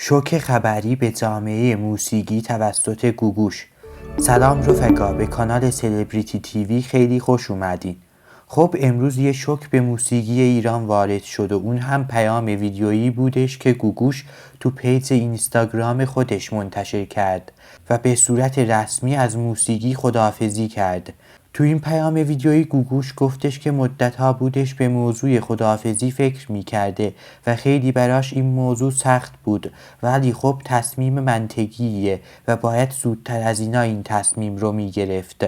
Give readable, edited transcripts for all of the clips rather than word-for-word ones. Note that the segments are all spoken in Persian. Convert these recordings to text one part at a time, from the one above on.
شوک خبری به جامعه موسیقی توسط گوگوش. سلام رفقا، به کانال سلبریتی تیوی خیلی خوش اومدین. خب امروز یه شوک به موسیقی ایران وارد شد و اون هم پیام ویدیویی بودش که گوگوش تو پیج اینستاگرام خودش منتشر کرد و به صورت رسمی از موسیقی خداحافظی کرد. تو این پیام ویدیویی گوگوش گفتش که مدت‌ها بودش به موضوع خداحافظی فکر می‌کرده و خیلی براش این موضوع سخت بود، ولی خب تصمیم منطقیه و باید زودتر از اینا این تصمیم رو می‌گرفت.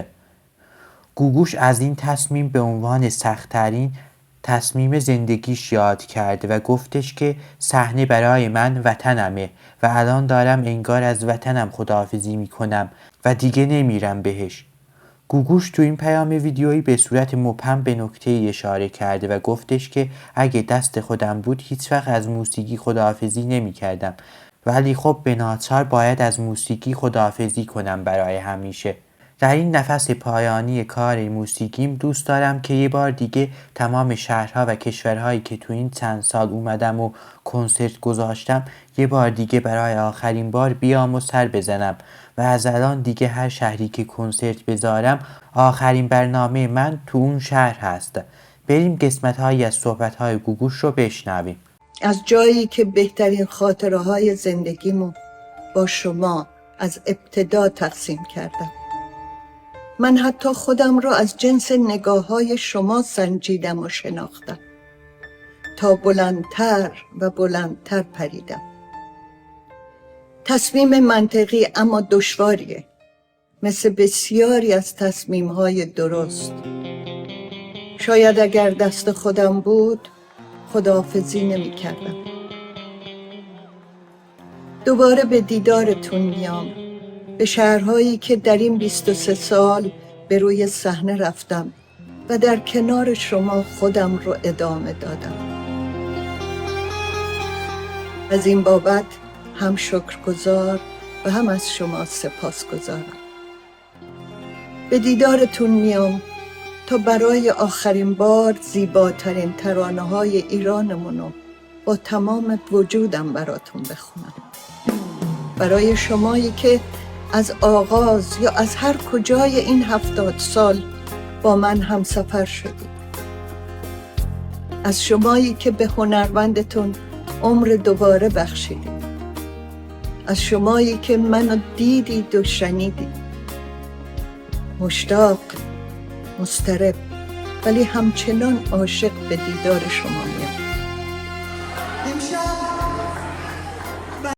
گوگوش از این تصمیم به عنوان سخت‌ترین تصمیم زندگیش یاد کرده و گفتش که صحنه برای من وطنمه و الان دارم انگار از وطنم خداحافظی می‌کنم و دیگه نمیرم بهش. گوگوش تو این پیام ویدیویی به صورت مبهم به نکته‌ای اشاره کرده و گفتش که اگه دست خودم بود هیچ وقت از موسیقی خداحافظی نمی‌کردم، ولی خب به ناچار باید از موسیقی خداحافظی کنم برای همیشه. در این نفس پایانی کار موسیقیم دوست دارم که یه بار دیگه تمام شهرها و کشورهایی که تو این چند سال اومدم و کنسرت گذاشتم یه بار دیگه برای آخرین بار بیام و سر بزنم و از الان دیگه هر شهری که کنسرت بذارم آخرین برنامه من تو اون شهر هست. بریم قسمت‌هایی از صحبت‌های گوگوش رو بشنویم. از جایی که بهترین خاطره های زندگیمو با شما از ابتدا تقسیم کردم. من حتی خودم را از جنس نگاه های شما سنجیدم و شناختم تا بلندتر و بلندتر پریدم. تصمیم منطقی اما دشواریه، مثل بسیاری از تصمیم های درست. شاید اگر دست خودم بود خداحافظی نمی کردم. دوباره به دیدارتون میام، به شهرهایی که در این 23 سال به روی صحنه رفتم و در کنار شما خودم رو ادامه دادم. از این بابت هم شکرگزار و هم از شما سپاسگزارم. به دیدارتون میام تا برای آخرین بار زیباترین ترانه‌های ایرانمونو با تمام وجودم براتون بخونم. برای شمایی که از آغاز یا از هر کجای این 70 سال با من همسفر شدید. از شمایی که به هنرمندتون عمر دوباره بخشیدید. از شمایی که منو دیدید و شنیدید. مشتاق، مضطرب، ولی همچنان عاشق به دیدار شما میام.